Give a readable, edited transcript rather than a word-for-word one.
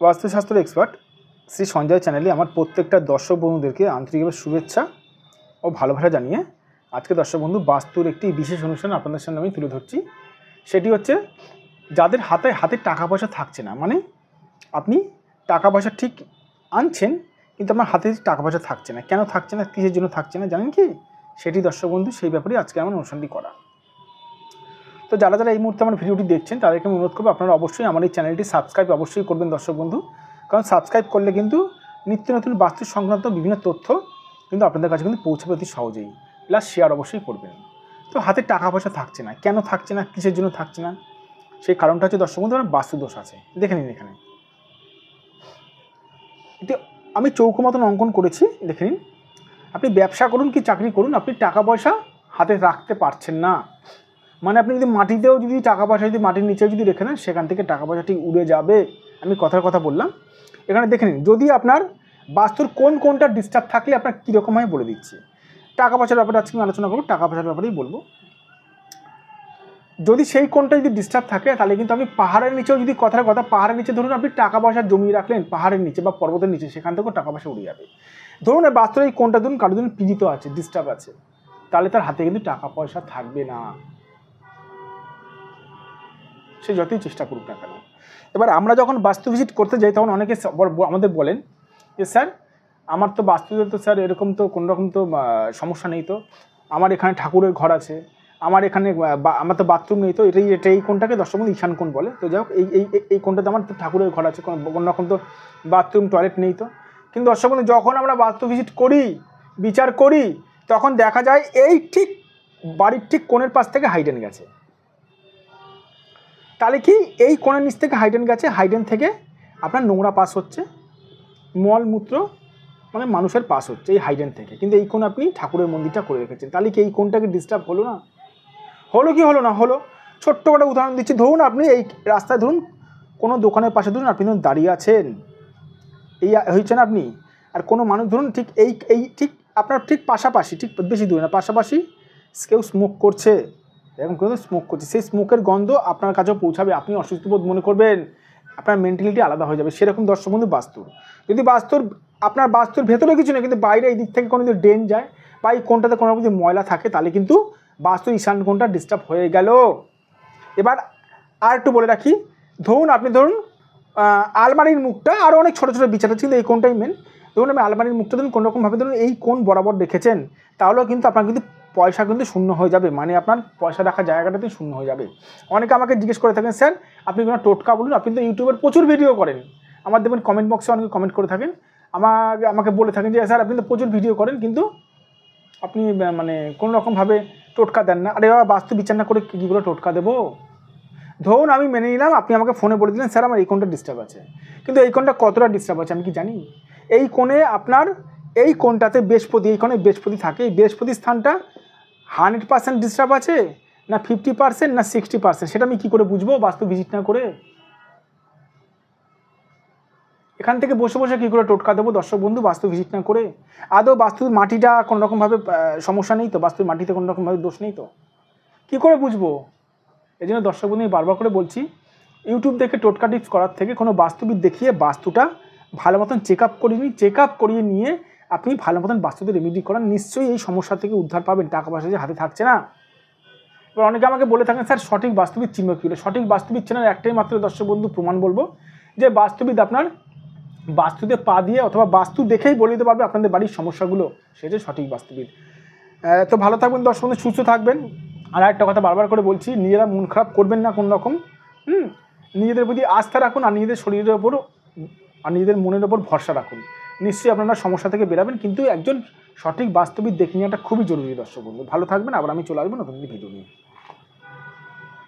বাস্তুশাস্ত্র এক্সপার্ট শ্রী সঞ্জয় চ্যানেলে আমার প্রত্যেকটা দর্শক বন্ধুদেরকে আন্তরিকভাবে শুভেচ্ছা ও ভালোবাসা জানিয়ে আজকে দর্শক বন্ধু বাস্তুর একটি বিশেষ অনুষ্ঠান আপনাদের সামনে আমি তুলে ধরছি। সেটি হচ্ছে যাদের হাতে টাকা পয়সা থাকছে না, মানে আপনি টাকা পয়সা ঠিক আনছেন কিন্তু আপনার হাতে টাকা পয়সা থাকছে না। কেন থাকছে না, কিসের জন্য থাকছে না জানেন কি? সেটি দর্শক বন্ধু, সেই ব্যাপারে আজকে আমার অনুষ্ঠানটি করা। তো যারা যারা এই মুহূর্তে আমার ভিডিওটি দেখছেন তাদেরকে আমি অনুরোধ করবো আপনারা অবশ্যই আমার এই চ্যানেলটি সাবস্ক্রাইব অবশ্যই করবেন দর্শক বন্ধু, কারণ সাবস্ক্রাইব করলে কিন্তু নিত্য নতুন বাস্তু সংক্রান্ত বিভিন্ন তথ্য কিন্তু আপনাদের কাছে কিন্তু পৌঁছাবে অতি সহজেই। প্লাস শেয়ার অবশ্যই করবেন। তো হাতে টাকা পয়সা থাকছে না, কেন থাকছে না, কিসের জন্য থাকছে না, সেই কারণটা হচ্ছে দর্শক বন্ধু আমার বাস্তু দোষ আছে। দেখে নিন, এখানে এটি আমি চৌকো মতন অঙ্কন করেছি, দেখে নিন। আপনি ব্যবসা করুন কি চাকরি করুন, আপনি টাকা পয়সা হাতে রাখতে পারছেন না। মানে আপনি যদি মাটিতেও যদি টাকা পয়সা যদি মাটির নিচেও যদি রেখে দেন, সেখান থেকে টাকা পয়সা ঠিক উড়ে যাবে। আমি কথার কথা বললাম। এখানে দেখে নিন, যদি আপনার বাস্তুর কোনটা ডিস্টার্ব থাকলে আপনার কীরকম হয় বলে দিচ্ছি। টাকা পয়সার ব্যাপারে আজকে আমি আলোচনা করবো, টাকা পয়সার ব্যাপারেই বলবো। যদি সেই কোনটা যদি ডিস্টার্ব থাকে তাহলে কিন্তু আপনি পাহাড়ের নিচেও যদি কথা পাহাড়ের নিচে ধরুন আপনি টাকা পয়সা জমিয়ে রাখলেন পাহাড়ের নিচে বা পর্বতের নিচে, সেখান থেকেও টাকা পয়সা উড়ে যাবে। ধরুন বাস্তুর এই কোনটা ধরুন কারোর জন্য পীড়িত আছে, ডিস্টার্ব আছে, তাহলে তার হাতে কিন্তু টাকা পয়সা থাকবে না, সে যতই চেষ্টা করুক না কেন। এবার আমরা যখন বাস্তু ভিজিট করতে যাই তখন অনেকে আমাদের বলেন যে স্যার আমার তো বাস্তুতে তো স্যার এরকম তো কোনো রকম তো সমস্যা নেই, তো আমার এখানে ঠাকুরের ঘর আছে, আমার এখানে আমার তো বাথরুম নেই, তো এই কোনটাকে দর্শক বন্ধু ঈশান কোণ বলে। তো যাই হোক, এই কোনটাতে আমার তো ঠাকুরের ঘর আছে, কোনো রকম তো বাথরুম টয়লেট নেই। তো কিন্তু দর্শক বন্ধু যখন আমরা বাস্তু ভিজিট করি, বিচার করি, তখন দেখা যায় এই ঠিক বাড়ির ঠিক কোণের পাশ থেকে হাইডেন গেছে। তাহলে কি এই কোণের নিচ থেকে হাইডেন গেছে, হাইডেন থেকে আপনার নোংরা পাস হচ্ছে, মলমূত্র মানে মানুষের পাস হচ্ছে এই হাইডেন থেকে, কিন্তু এই কোণ আপনি ঠাকুরের মন্দিরটা করে রেখেছেন। তাহলে কি এই কোণটাকে ডিস্টার্ব হলো না? হলো কি হলো না? হলো। ছোট্ট একটা উদাহরণ দিচ্ছি। ধরুন আপনি এই রাস্তায় ধরুন কোনো দোকানের পাশে ধরুন আপনি ধরুন দাঁড়িয়ে আছেন, এই হয়েছেন আপনি, আর কোনো মানুষ ধরুন ঠিক এই ঠিক আপনার ঠিক পাশাপাশি, ঠিক বেশি দূরে না, পাশাপাশি কেউ স্মোক করছে, এরকম কেউ স্মোক করছে, সেই স্মোকের গন্ধ আপনার কাছেও পৌঁছাবে, আপনি অসুস্থবোধ মনে করবেন, আপনার মেন্টালিটি আলাদা হয়ে যাবে। সেরকম দর্শক বন্ধু বাস্তু, যদি আপনার বাস্তুর ভেতরে কিছু নেই কিন্তু বাইরে এই দিক থেকে কোনো যদি ড্রেন যায় বা এই কোনটাতে কোনো রকম যদি ময়লা থাকে, তাহলে কিন্তু বাস্তুর ঈশান কোণটা ডিস্টার্ব হয়ে গেল। এবার আর একটু বলে রাখি, ধরুন আলমারির মুখটা আরও অনেক ছোটো ছোটো বিচার আছে, কিন্তু এই কোনটাই মেন। ধরুন আমি আলমারির মুখটা ধরুন কোনোরকমভাবে ধরুন এই কোণ বরাবর রেখেছেন, তাহলেও কিন্তু আপনার কিন্তু পয়সা কিন্তু শূন্য হয়ে যাবে, মানে আপনার পয়সা রাখার জায়গাটাতে শূন্য হয়ে যাবে। অনেকে আমাকে জিজ্ঞেস করে থাকেন স্যার আপনি কোনো টোটকা বলুন, আপনি তো ইউটিউবের প্রচুর ভিডিও করেন, আমার দেখবেন কমেন্ট বক্সে অনেকে কমেন্ট করে থাকেন, আমাকে বলে থাকেন যে স্যার আপনি তো প্রচুর ভিডিও করেন কিন্তু আপনি মানে কোনো রকমভাবে টোটকা দেন না। আরে বাবা, বাস্তু বিচার না করে কী করে টোটকা দেবো? ধরুন আমি মেনে নিলাম আপনি আমাকে ফোনে বলে দিলেন স্যার আমার এই কোণটা ডিস্টার্ব আছে, কিন্তু এই কোণটা কতটা ডিস্টার্ব আছে আমি কি জানি? এই কোণে আপনার এই কোণটাতে বৃহস্পতি, এই কোণে বৃহস্পতি থাকে, এই বৃহস্পতি স্থানটা 100% ডিস্টার্ব আছে না 50% না 60%, সেটা আমি কী করে বুঝবো বাস্তু ভিজিট না করে? এখান থেকে বসে বসে কী করে টোটকা দেবো দর্শক বন্ধু বাস্তু ভিজিট না করে? আদৌ বাস্তুর মাটিটা কোনোরকমভাবে সমস্যা নেই তো, বাস্তুর মাটিতে কোনোরকমভাবে দোষ নেই তো, কী করে বুঝবো? এই জন্য দর্শক বন্ধু আমি বারবার করে বলছি, ইউটিউব দেখে টোটকা টিপস করার থেকে কোনো বাস্তুবিদ দেখিয়ে বাস্তুটা ভালো মতন চেক আপ করিয়ে নিয়ে আপনি ভালো মতন বাস্তুতে রেমেডি করান, নিশ্চয়ই এই সমস্যা থেকে উদ্ধার পাবেন। টাকা পয়সা যে হাতে থাকছে না। এবার অনেকে আমাকে বলে থাকেন স্যার সঠিক বাস্তুবিদ চিনব কী করে? সঠিক বাস্তুবিদ চেনার একটাই মাত্র দর্শক বন্ধু প্রমাণ বলবো, যে বাস্তুবিদ আপনার বাস্তুতে পা দিয়ে অথবা বাস্তু দেখেই বলে দিতে পারবে আপনাদের বাড়ির সমস্যাগুলো, সেটাই সঠিক বাস্তুবিদ। তো ভালো থাকবেন দর্শক বন্ধু, সুস্থ থাকবেন। আর একটা কথা বারবার করে বলছি, নিজেরা মন খারাপ করবেন না কোনো রকম। নিজেদের প্রতি আস্থা রাখুন, আর নিজেদের শরীরের ওপর আর নিজেদের মনের ওপর ভরসা রাখুন, নিশ্চয়ই আপনারা সমস্যা থেকে বেরাবেন। কিন্তু একজন সঠিক বাস্তবিক দেখে নেওয়াটা খুবই জরুরি দর্শক বন্ধু। ভালো থাকবেন, আবার আমি চলে আসবো নতুন ভিডিও নিয়ে।